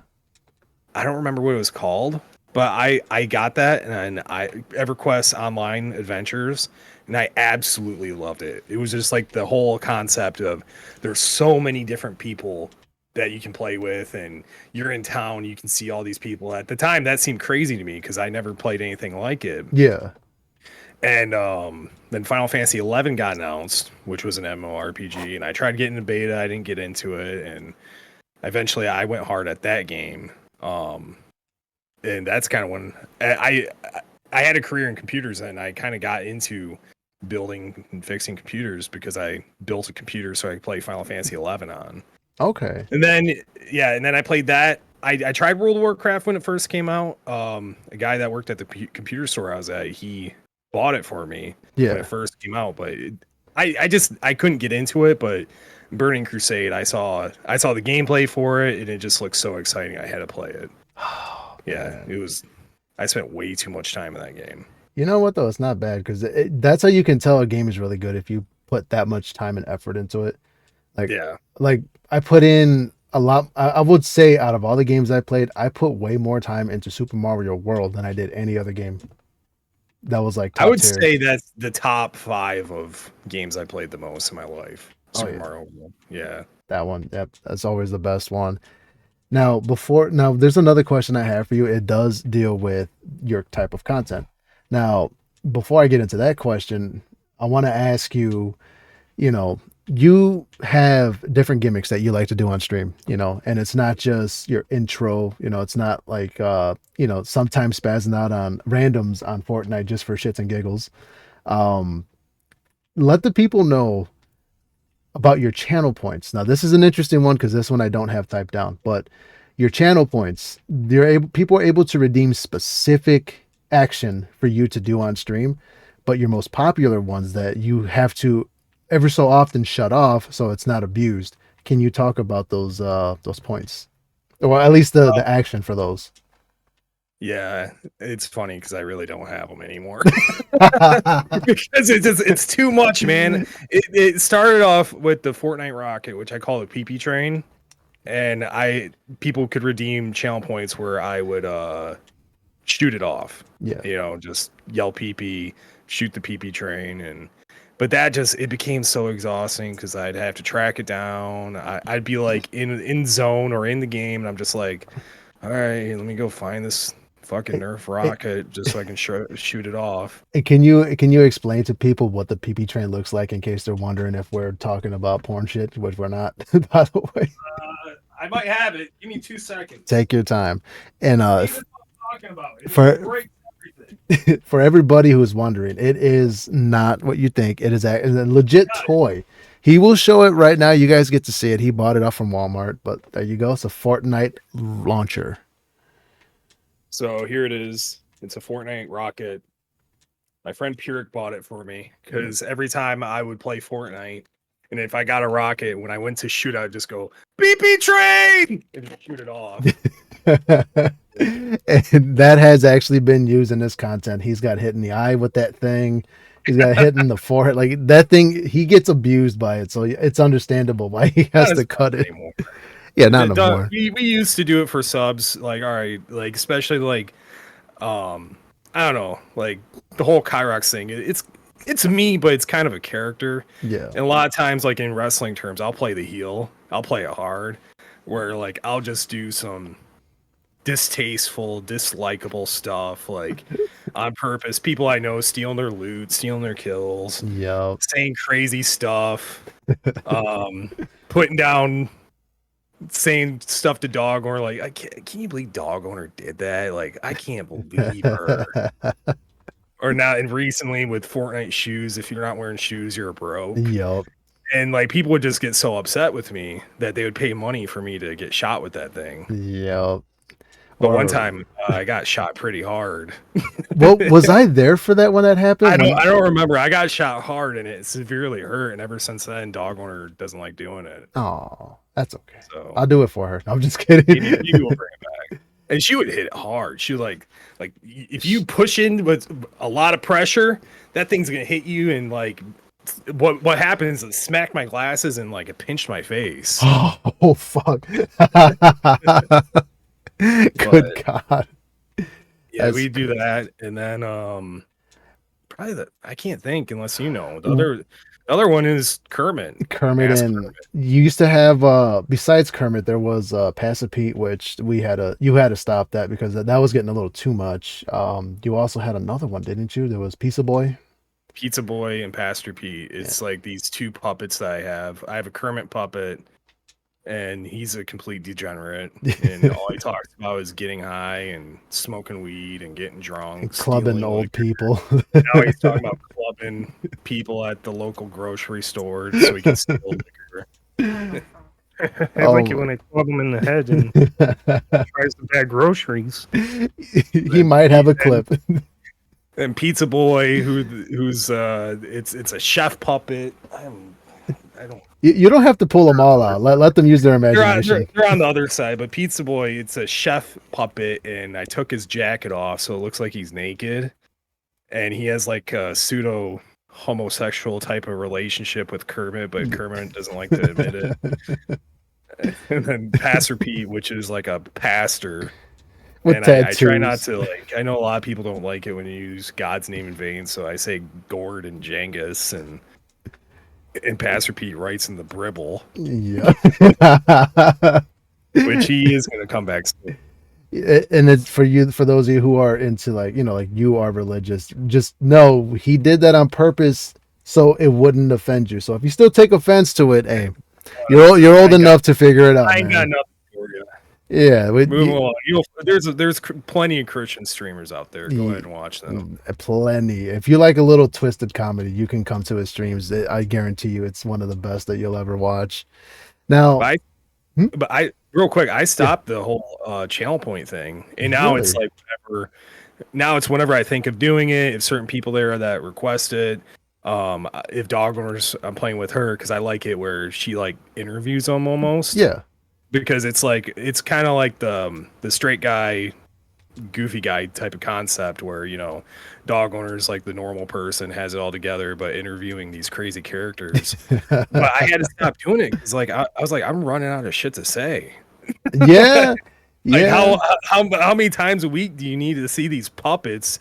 I don't remember what it was called, but I got that and I EverQuest Online Adventures, and I absolutely loved it. It was just like the whole concept of there's so many different people that you can play with, and you're in town, you can see all these people. At the time, that seemed crazy to me because I never played anything like it. Yeah. And then Final Fantasy 11 got announced, which was an MMORPG, and I tried getting into beta. I didn't get into it, and eventually I went hard at that game. And that's kind of when I had a career in computers, and I kind of got into building and fixing computers because I built a computer so I could play Final Fantasy 11 on. Okay. And then I played that. I tried World of Warcraft when it first came out. A guy that worked at the computer store I was at, he bought it for me when it first came out, but I couldn't get into it. But Burning Crusade, I saw the gameplay for it, and it just looked so exciting. I had to play it. Yeah, it was. I spent way too much time in that game. You know what though? It's not bad because that's how you can tell a game is really good if you put that much time and effort into it. Like, Yeah, like I put in a lot. I would say out of all the games I played, I put way more time into Super Mario World than I did any other game. That was like top I would tier. say that's the top 5 of games I played the most in my life. Oh Super yeah, Mario World. Yeah. that one. Yep, that's always the best one. Now, there's another question I have for you. It does deal with your type of content. Now, before I get into that question, I want to ask you, you know, you have different gimmicks that you like to do on stream, and it's not just your intro, it's not like, sometimes spazzing out on randoms on Fortnite just for shits and giggles. Um, let the people know about your channel points. Now, this is an interesting one because this one I don't have typed down, but your channel points, people are able to redeem specific action for you to do on stream, but your most popular ones that you have to ever so often shut off so it's not abused. Can you talk about those points, or at least the action for those? Yeah, it's funny because I really don't have them anymore because it's too much, man. It started off with the Fortnite rocket, which I call the PP train, and people could redeem channel points where I would shoot it off. Yeah. Just yell PP, shoot the PP train, but that it became so exhausting because I'd have to track it down. I'd be like in zone or in the game, and I'm just like, all right, let me go find this fucking Nerf rocket just so I can shoot it off. And can you explain to people what the PP train looks like in case they're wondering if we're talking about porn shit, which we're not, by the way. I might have it. Give me 2 seconds. Take your time. And Talking about it. for for everybody who's wondering, it is not what you think. It is a legit toy. He will show it right now. You guys get to see it. He bought it off from Walmart, but there you go. It's a Fortnite launcher. So here it is. It's a Fortnite rocket. My friend Puric bought it for me because every time I would play Fortnite, and if I got a rocket, when I went to shoot, I'd just go BP train and just shoot it off. And that has actually been used in this content. He's got hit in the eye with that thing. He's got hit in the forehead. Like that thing, he gets abused by it. So it's understandable why he has to cut it. Anymore. Yeah, not anymore. We used to do it for subs. Like, all right, like especially like, I don't know, like the whole Kyrox thing. It's me, but it's kind of a character. Yeah. And a lot of times, like in wrestling terms, I'll play the heel. I'll play it hard, where like I'll just do some distasteful, dislikable stuff, like on purpose. People I know stealing their loot, stealing their kills, saying crazy stuff, putting down, saying stuff to dog owner like, can you believe dog owner did that? Like, I can't believe her. Or not. And recently with Fortnite shoes, if you're not wearing shoes, you're a broke. Yep. And like people would just get so upset with me that they would pay money for me to get shot with that thing. Yep. But one Or time I got shot pretty hard. well, was I there for that when that happened? I don't remember. I got shot hard and it severely hurt, and ever since then, dog owner doesn't like doing it. Oh, that's okay. So I'll do it for her. I'm just kidding. you will bring it back. And she would hit it hard. She would like if you push in with a lot of pressure, that thing's gonna hit you. And like what happens is it smacked my glasses and like it pinched my face. Oh fuck. Good God. Yeah, we do that, and then probably I can't think unless you know. The other one is Kermit. Kermit and Kermit. you used to have besides Kermit there was Passive Pete, which you had to stop that because that was getting a little too much. You also had another one, didn't you? There was Pizza Boy. Pizza Boy and Pastor Pete. It's like these two puppets that I have. I have a Kermit puppet, and he's a complete degenerate. And all he talks about is getting high and smoking weed and getting drunk, Clubbing old people. Now he's talking about clubbing people at the local grocery store so he can steal liquor. I like it when I club him in the head and tries to bag groceries. He might have a clip. And Pizza Boy, who's it's a chef puppet. I don't. You don't have to pull them all out. Let them use their imagination. They're on the other side, but Pizza Boy, it's a chef puppet, and I took his jacket off so it looks like he's naked, and he has like a pseudo homosexual type of relationship with Kermit, but Kermit doesn't like to admit it. And then Pastor Pete, which is like a pastor. With and I try not to like. I know a lot of people don't like it when you use God's name in vain, so I say Gord and Jengus, and Pastor Pete writes in the Bribble, yeah, which he is going to come back soon. And it's for those of you who are into like you are religious, just know he did that on purpose so it wouldn't offend you. So if you still take offense to it, hey, you're old enough to figure it out. I ain't got nothing for you. Yeah, move along. There's plenty of Christian streamers out there. Go ahead and watch them. Plenty. If you like a little twisted comedy, you can come to his streams. I guarantee you, it's one of the best that you'll ever watch. Now, but I real quick, I stopped the whole channel point thing, and now it's like whenever. Now it's whenever I think of doing it. If certain people there that request it, if dog owners, I'm playing with her because I like it where she like interviews them almost. Yeah. Because it's kind of like the straight guy, goofy guy type of concept where, dog owners like the normal person has it all together, but interviewing these crazy characters. But I had to stop doing it because I was like, I'm running out of shit to say. Yeah. Like how many times a week do you need to see these puppets?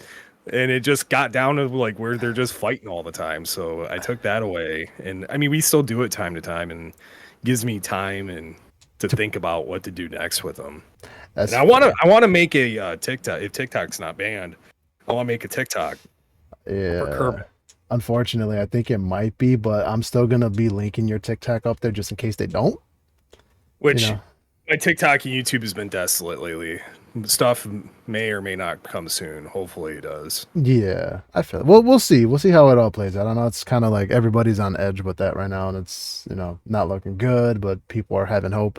And it just got down to like where they're just fighting all the time. So I took that away. And I mean, we still do it time to time and gives me time and to think about what to do next with them. And I want to make a TikTok. If TikTok's not banned, I want to make a TikTok. Yeah. For Kermit. Unfortunately, I think it might be, but I'm still gonna be linking your TikTok up there just in case they don't. Which my TikTok and YouTube has been desolate lately. Stuff may or may not come soon. Hopefully it does. Yeah, I feel it. Well, we'll see. We'll see how it all plays out. I know it's kind of like everybody's on edge with that right now, and it's not looking good, but people are having hope.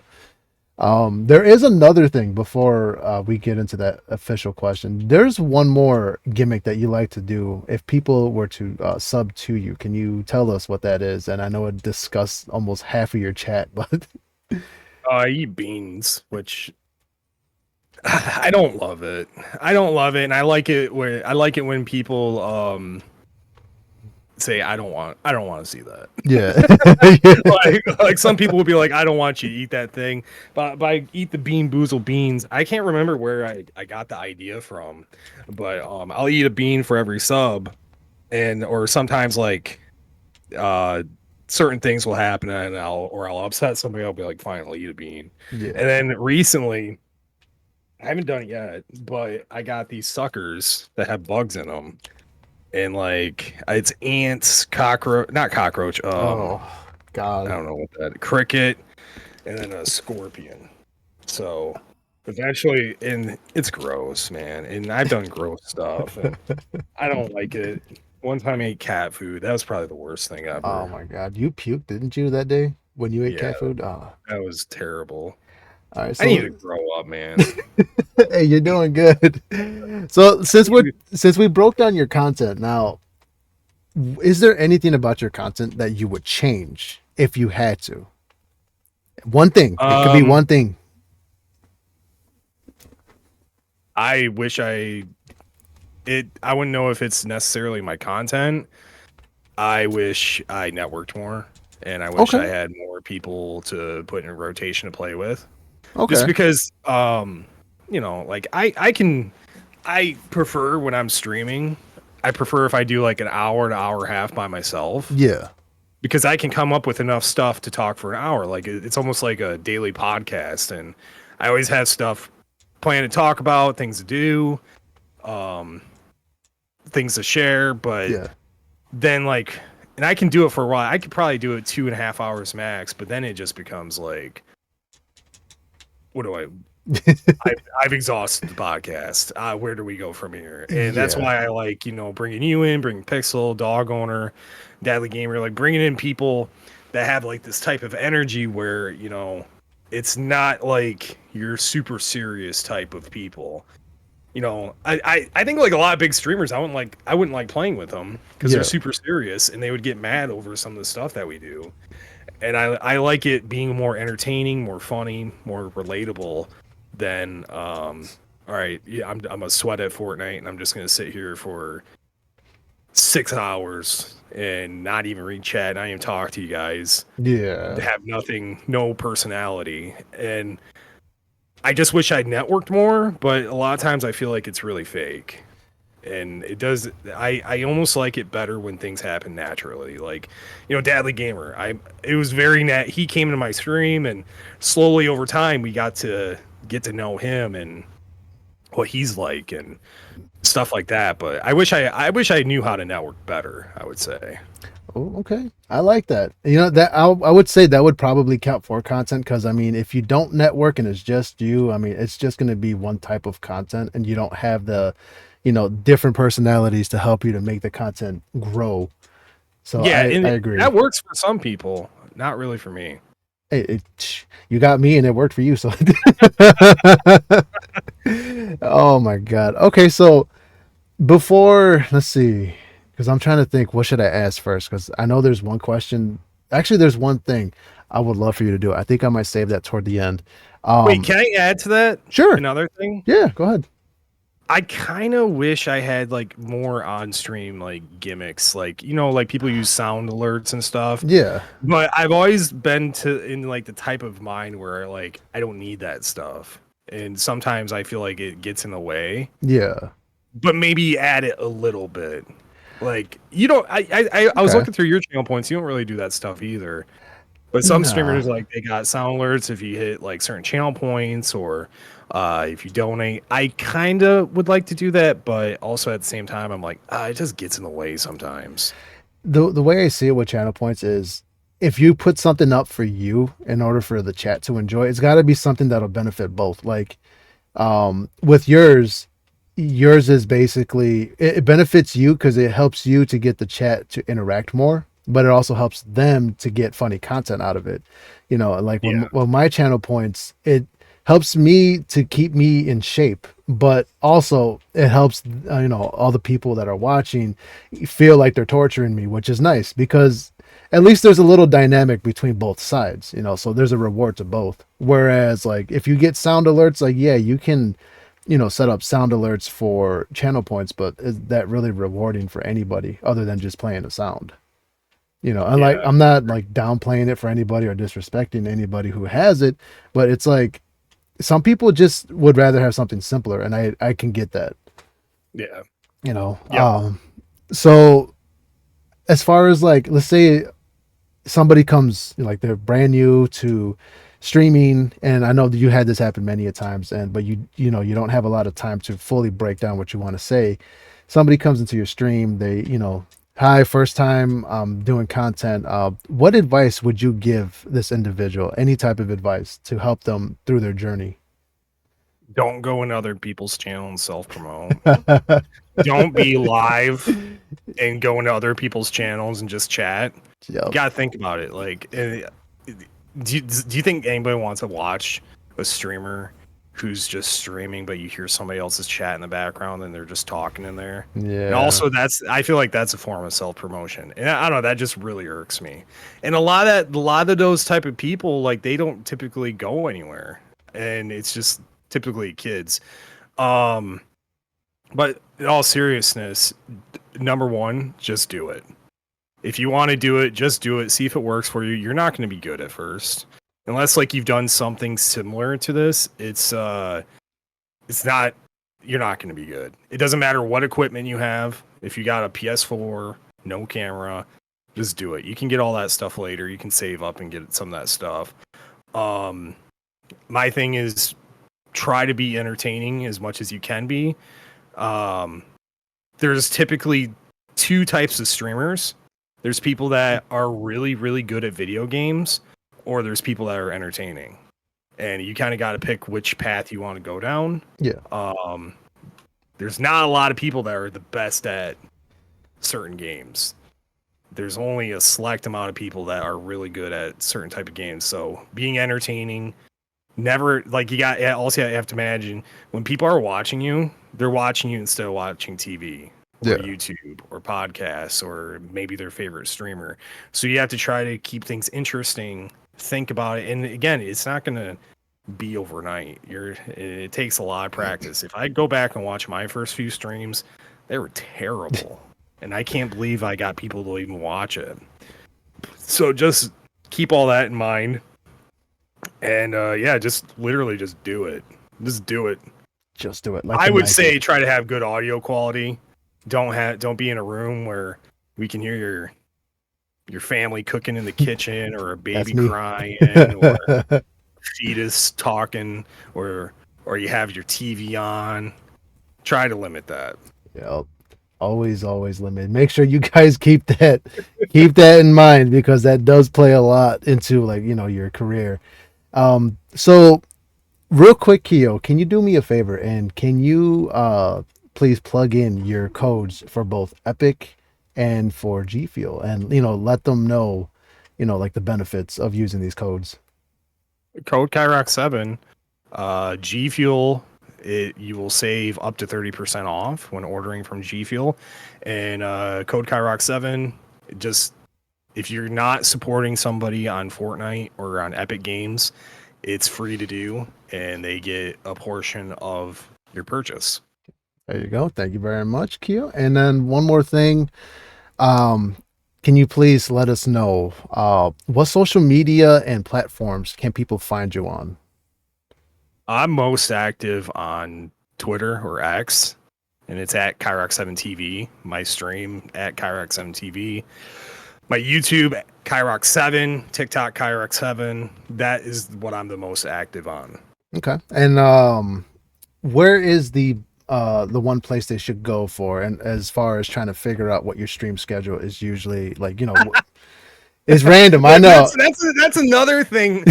There is another thing before we get into that official question. There's one more gimmick that you like to do. If people were to sub to you, can you tell us what that is? And I know it discussed almost half of your chat, but I eat beans, which I don't love it. And I like it when people say I don't want to see that. Yeah. like some people will be like, I don't want you to eat that thing. But I eat the Bean Boozle beans. I can't remember where I got the idea from, but I'll eat a bean for every sub, or sometimes like certain things will happen and I'll upset somebody. I'll be like, fine, I'll eat a bean. Yeah. And then recently, I haven't done it yet, but I got these suckers that have bugs in them. And like it's ants, not cockroach. Oh God, I don't know what that cricket, and then a scorpion. So eventually, and it's gross, man. And I've done gross stuff, and I don't like it. One time I ate cat food. That was probably the worst thing ever. Oh my God, you puked, didn't you, that day when you ate cat food? Oh. That was terrible. All right, I need to so grow up, man. hey, you're doing good. So since we broke down your content now, is there anything about your content that you would change if you had to? One thing. It could be Um, one thing. I wish I wouldn't know if it's necessarily my content. I wish I networked more, and I wish Okay. I had more people to put in rotation to play with. Just Okay. because, like I prefer when I'm streaming. I prefer if I do like an hour to hour and a half by myself Yeah. because I can come up with enough stuff to talk for an hour. Like it's almost like a daily podcast, and I always have stuff planned to talk about, things to do, um, things to share. But Yeah. then and I can do it for a while. I could probably do it 2.5 hours max, but then it just becomes like, what do I've exhausted the podcast. Where do we go from here? And that's Yeah. why I like, bringing you in, bringing Pixel, Dog Owner, Dadly Gamer, like bringing in people that have like this type of energy where, it's not like you're super serious type of people. I think like a lot of big streamers, I wouldn't like playing with them because they're Yeah. super serious and they would get mad over some of the stuff that we do. And I like it being more entertaining, more funny, more relatable than all right, yeah, I'm a sweat at Fortnite and I'm just gonna sit here for 6 hours and not even read chat, not even talk to you guys, Yeah. have nothing, no personality. And I just wish I'd networked more, but a lot of times I feel like it's really fake. And it does I almost like it better when things happen naturally. Like, Dadly Gamer. It was very he came into my stream and slowly over time we got to get to know him and what he's like and stuff like that. But I wish I knew how to network better, I would say. Oh, okay. I like that. That I would say that would probably count for content because I mean, if you don't network and it's just you, I mean, it's just going to be one type of content, and you don't have the, different personalities to help you to make the content grow. So Yeah, and I agree. that works for some people, not really for me. Hey, you got me, and it worked for you. So, oh my god. Okay, so before let's see, because I'm trying to think, what should I ask first? Because I know there's one question. Actually, there's one thing I would love for you to do. I think I might save that toward the end. Wait, can I add to that Sure. another thing? Yeah, go ahead. I kind of wish I had like more on stream like gimmicks, like like people use sound alerts and stuff. Yeah. But I've always been in like the type of mind where like I don't need that stuff, and sometimes I feel like it gets in the way. Yeah. But maybe add it a little bit. Like you don't. I was Okay. looking through your channel points. You don't really do that stuff either. But some Nah. streamers like they got sound alerts if you hit like certain channel points or if you donate. I kind of would like to do that, but also at the same time, I'm like, it just gets in the way sometimes. The way I see it with channel points is if you put something up for you in order for the chat to enjoy, it's got to be something that'll benefit both. Like with yours is basically it benefits you because it helps you to get the chat to interact more, but it also helps them to get funny content out of it. Like Yeah, when my channel points, it helps me to keep me in shape, but also it helps all the people that are watching feel like they're torturing me, which is nice because at least there's a little dynamic between both sides, so there's a reward to both. Whereas like if you get sound alerts, like yeah, you can set up sound alerts for channel points, but is that really rewarding for anybody other than just playing a sound? And like yeah, I'm not like downplaying it for anybody or disrespecting anybody who has it, but it's like some people just would rather have something simpler, and I can get that. yeah, You know. yep. So as far as like let's say somebody comes like they're brand new to streaming, and I know that you had this happen many a times, and but you don't have a lot of time to fully break down what you want to say. Somebody comes into your stream, they hi, first time doing content. What advice would you give this individual? Any type of advice to help them through their journey? Don't go in other people's channel and self promote. Don't be live and go into other people's channels and just chat. You Yep. gotta think about it. Like, do you think anybody wants to watch a streamer who's just streaming, but you hear somebody else's chat in the background and they're just talking in there. Yeah. And also I feel like that's a form of self-promotion. And I don't know, that just really irks me. And a lot of those type of people, like, they don't typically go anywhere. And it's just typically kids. But in all seriousness, number one, just do it. If you want to do it, just do it. See if it works for you. You're not going to be good at first. Unless like you've done something similar to this, it's not, you're not going to be good. It doesn't matter what equipment you have. If you got a PS4, no camera, just do it. You can get all that stuff later. You can save up and get some of that stuff. My thing is try to be entertaining as much as you can be. There's typically two types of streamers. There's people that are really, really good at video games, or there's people that are entertaining, and you kind of got to pick which path you want to go down. Yeah. There's not a lot of people that are the best at certain games. There's only a select amount of people that are really good at certain type of games. So being entertaining, never like you also have to imagine when people are watching you, they're watching you instead of watching TV. Or YouTube or podcasts or maybe their favorite streamer. So you have to try to keep things interesting, think about it. And again, it's not going to be overnight. It takes a lot of practice. If I go back and watch my first few streams, they were terrible. And I can't believe I got people to even watch it. So just keep all that in mind. And just literally just do it. Just do it. Just do it. Like I would say try to have good audio quality. Don't be in a room where we can hear your family cooking in the kitchen or a baby crying or a fetus talking or you have your TV on. Try to limit that. Yeah, always limit. Make sure you guys keep that in mind, because that does play a lot into your career. So real quick, Keo, can you do me a favor and can you please plug in your codes for both Epic and for G Fuel, and let them know like the benefits of using these codes. Code Kyrox7, G Fuel, you will save up to 30% off when ordering from G Fuel, and code Kyrox7, just if you're not supporting somebody on Fortnite or on Epic Games, it's free to do, and they get a portion of your purchase. There you go. Thank you very much, Keo. And then one more thing. Can you please let us know what social media and platforms can people find you on? I'm most active on Twitter or X, and it's at Kyrox7TV. My stream at Kyrox7TV. My YouTube, Kyrox7, TikTok, Kyrox7. That is what I'm the most active on. Okay. And where is the one place they should go for, and as far as trying to figure out what your stream schedule is usually like, it's random. I know that's another thing.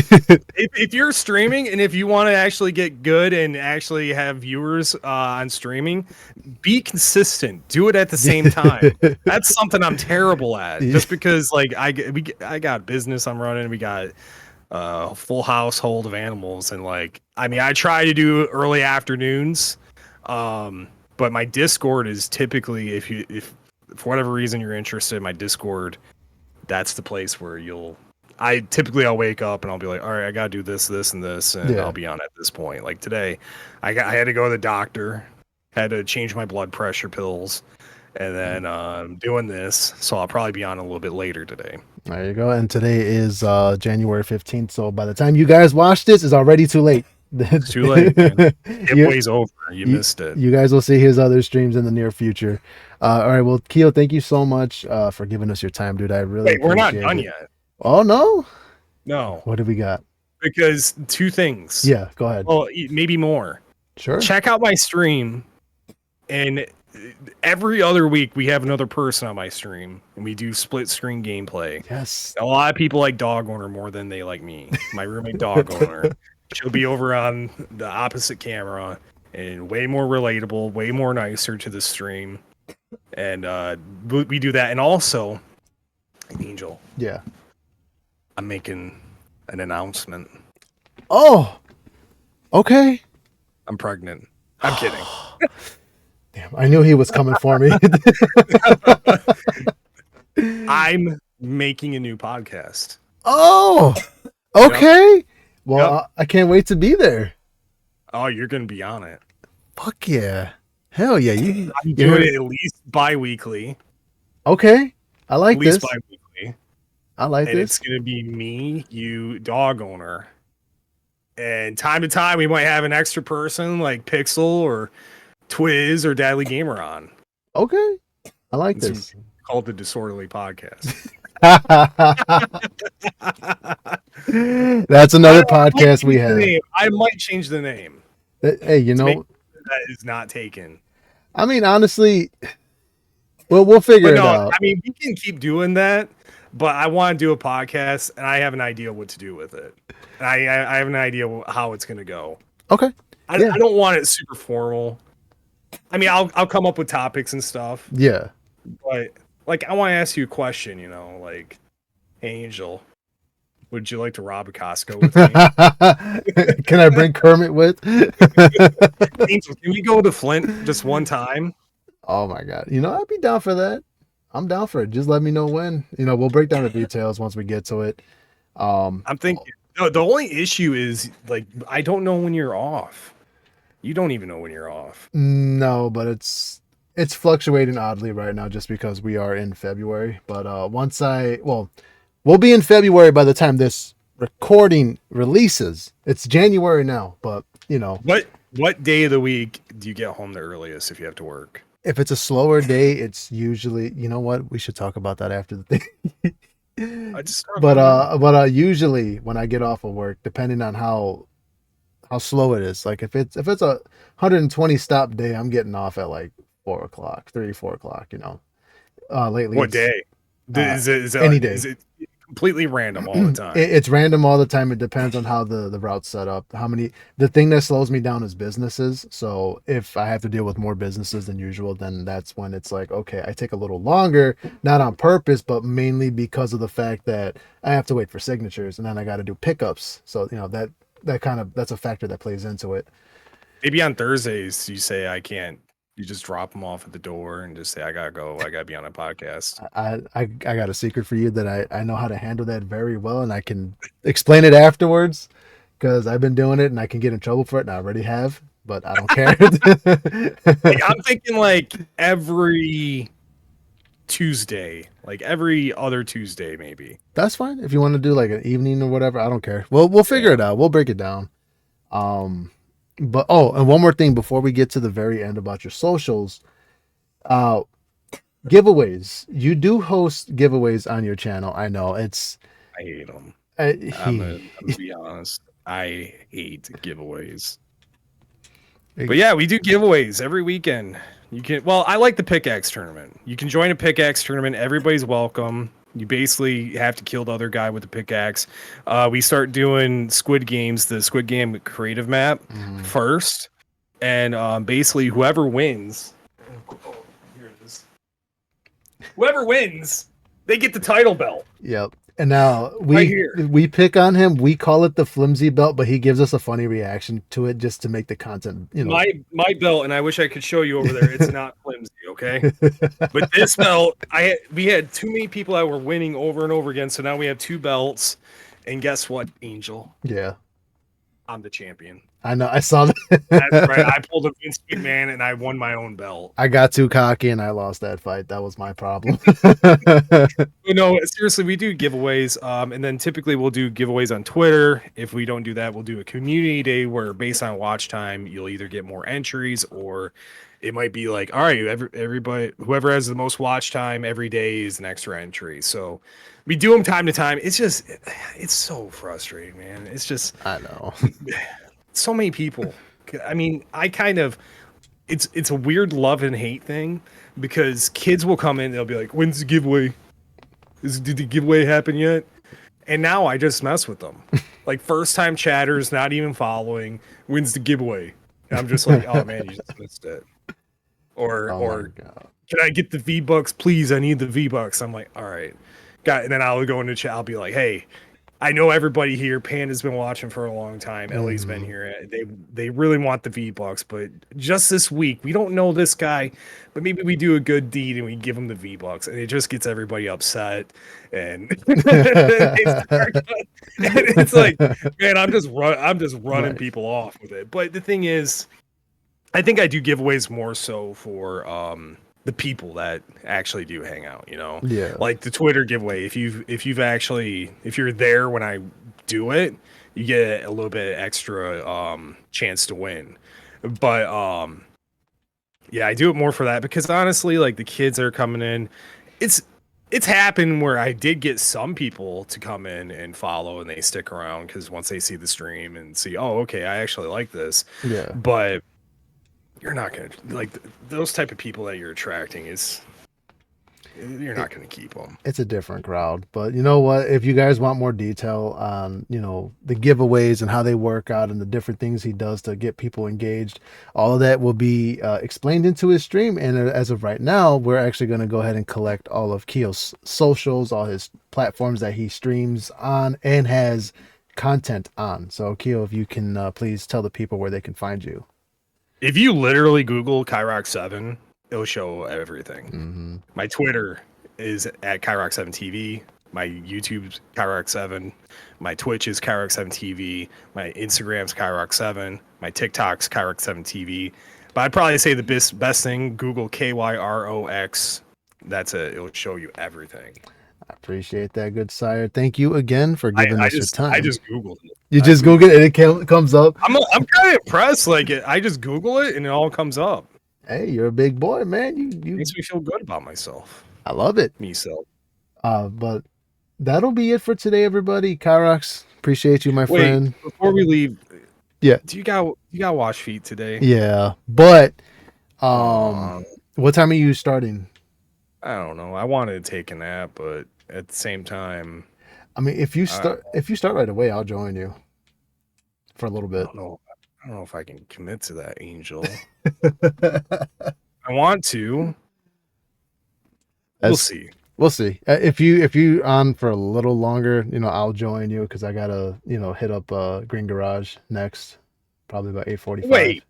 if you're streaming and if you want to actually get good and actually have viewers on streaming, be consistent. Do it at the same time. That's something I'm terrible at. Just because like I got business I'm running. We got a full household of animals, and I try to do early afternoons. But my Discord is typically, if for whatever reason you're interested in my Discord, that's the place where I'll wake up and I'll be like, all right, I gotta do this, and this, and I'll be on at this point. Like today, I had to go to the doctor, had to change my blood pressure pills, and then I'm doing this, so I'll probably be on a little bit later today. There you go. And today is January 15th, so by the time you guys watch this, it's already too late. It's too late. Giveaway's over. You missed it. You guys will see his other streams in the near future. All right. Well, Keo, thank you so much for giving us your time, dude. I really Wait, we're not done yet. Oh no. No. What do we got? Because two things. Yeah, go ahead. Well, maybe more. Sure. Check out my stream, and every other week we have another person on my stream, and we do split screen gameplay. Yes. A lot of people like Dog Owner more than they like me. My roommate Dog Owner. She'll be over on the opposite camera and way more relatable, way more nicer to the stream. And we do that. And also, Angel. Yeah. I'm making an announcement. Oh, Okay. I'm pregnant. I'm kidding. Damn, I knew he was coming for me. I'm making a new podcast. Oh, Yep. okay. Well, Yep. I can't wait to be there. Oh, you're gonna be on it. Fuck yeah. Hell yeah. I'm You doing heard? it at least bi-weekly. Okay. I At like least this. bi-weekly. I like And it's this. gonna be me, you, dog owner. And time to time we might have an extra person like Pixel or Twiz or Dadly Gamer on. Okay. I like It's this. called the Disorderly Podcast. That's another I might podcast we change the have. name. I might change the name Hey, you to make know, sure that is not taken. I mean, honestly, we'll figure But it no, out. I mean we can keep doing that. But I want to do a podcast, and I have an idea what to do with it. And I have an idea how it's going to go. Okay. Yeah. I don't want it super formal. I mean, I'll come up with topics and stuff. Yeah. But like, I want to ask you a question. Like, hey, Angel, would you like to rob a Costco with me? Can I bring Kermit with? Angel, can we go to Flint just one time? Oh my god. I'd be down for that. I'm down for it. Just let me know when. We'll break down the details once we get to it. I'm thinking. No, the only issue is like I don't know when you're off. You don't even know when you're off. No, but it's fluctuating oddly right now just because we are in February. But we'll be in February by the time this recording releases. It's January now, but What day of the week do you get home the earliest if you have to work? if it's a slower day, it's usually, what? We should talk about that after the thing. I just But usually when I get off of work, depending on how slow it is, like if it's a 120 stop day, I'm getting off at like 4 o'clock, 3, 4 o'clock. Lately, what day? Is it any day. Is it completely random all the time? It's random all the time. It depends on how the route's set up. The thing that slows me down is businesses. So if I have to deal with more businesses than usual, then that's when it's like, okay, I take a little longer, not on purpose, but mainly because of the fact that I have to wait for signatures and then I got to do pickups. So, that's a factor that plays into it. Maybe on Thursdays you say I can't. You just drop them off at the door and just say I gotta go. I gotta be on a podcast. I got a secret for you that I know how to handle that very well, and I can explain it afterwards because I've been doing it and I can get in trouble for it, and I already have, but I don't care. I'm thinking like every Tuesday, like every other Tuesday, maybe. That's fine if you want to do like an evening or whatever. I don't care. We'll figure it out. We'll break it down. But and one more thing before we get to the very end about your socials, giveaways. You do host giveaways on your channel. I know I hate them. I'm gonna be honest. I hate giveaways. But yeah, we do giveaways every weekend. I like the pickaxe tournament. You can join a pickaxe tournament. Everybody's welcome. You basically have to kill the other guy with the pickaxe. We start doing Squid Games, the Squid Game creative map first. And basically whoever wins. Here it is. Whoever wins, they get the title belt. Yep. And now Right we pick on him. We call it the flimsy belt, but he gives us a funny reaction to it just to make the content. My belt, and I wish I could show you over there. It's not flimsy, okay? But this belt, we had too many people that were winning over and over again, so now we have 2 belts. And guess what, Angel? Yeah, I'm the champion. I know. I saw that. That's right. I pulled a Vince McMahon and I won my own belt. I got too cocky and I lost that fight. That was my problem. No, seriously, we do giveaways. And then typically we'll do giveaways on Twitter. If we don't do that, we'll do a community day where based on watch time, you'll either get more entries or it might be like, all right, everybody, whoever has the most watch time every day is an extra entry. So we do them time to time. It's so frustrating, man. It's just, I know. So many people. I mean, it's a weird love and hate thing because kids will come in, they'll be like, when's the giveaway? Did the giveaway happen yet? And now I just mess with them. Like first time chatters, not even following, when's the giveaway? And I'm just like, oh man, you just missed it. Or can I get the V-Bucks? Please, I need the V-Bucks. I'm like, all right. And then I'll go into chat, I'll be like, hey, I know everybody here. Panda's been watching for a long time. Ellie's been here. They really want the V-Bucks, but just this week, we don't know this guy, but maybe we do a good deed and we give him the V-Bucks, and it just gets everybody upset. And, it's like, man, I'm just running people off with it. But the thing is, I think I do giveaways more so for the people that actually do hang out, you know. Yeah. Like the Twitter giveaway. If you're there when I do it, you get a little bit extra chance to win. But yeah, I do it more for that because honestly, like the kids that are coming in, it's happened where I did get some people to come in and follow and they stick around because once they see the stream and see, oh, okay, I actually like this. Yeah. But you're not gonna like those type of people that you're attracting you're not gonna keep them. It's a different crowd, but you know what? If you guys want more detail on, you know, the giveaways and how they work out and the different things he does to get people engaged, all of that will be explained into his stream. And as of right now, we're actually going to go ahead and collect all of Keo's socials, all his platforms that he streams on and has content on. So Keo, if you can please tell the people where they can find you. If you literally Google Kyrox7, it'll show everything. Mm-hmm. My Twitter is at Kyrox7TV. My YouTube's Kyrox7. My Twitch is Kyrox7TV. My Instagram's Kyrox7. My TikTok's Kyrox7TV. But I'd probably say the best thing, Google Kyrox. It'll show you everything. I appreciate that, good sire. Thank you again for giving us your time. I just Googled it. You just Google it and it comes up. I'm kind of impressed. Like I just Google it and it all comes up. Hey, you're a big boy, man. You makes me feel good about myself. I love it. Me so. But that'll be it for today, everybody. Kyrox, appreciate you, my friend. Before we leave, yeah. Do you got wash feet today? Yeah, but what time are you starting? I don't know. I wanted to take a nap, but at the same time, I mean, if you start right away, I'll join you for a little bit. I don't know if I can commit to that, Angel. I want to. We'll see. We'll see. If you on for a little longer, you know, I'll join you because I gotta, you know, hit up Green Garage next, probably about 8:45. Wait.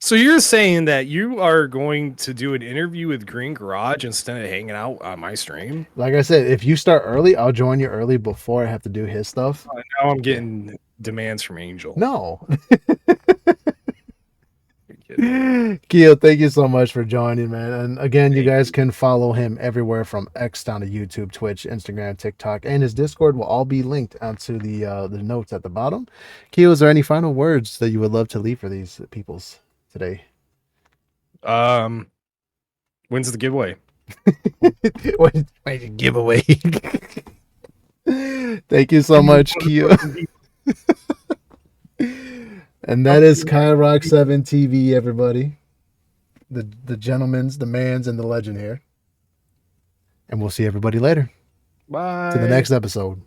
So you're saying that you are going to do an interview with Green Garage instead of hanging out on my stream? Like I said, if you start early, I'll join you early before I have to do his stuff. Now I'm getting demands from Angel. No. Keo, thank you so much for joining, man. And again, you guys can follow him everywhere from X down to YouTube, Twitch, Instagram, TikTok, and his Discord will all be linked onto the notes at the bottom. Keo, is there any final words that you would love to leave for these peoples today? When's the giveaway? When's the giveaway? Thank you so much, Keo. And that is Kyrox7TV, everybody. The gentleman's, the man's, and the legend here. And we'll see everybody later. Bye. To the next episode.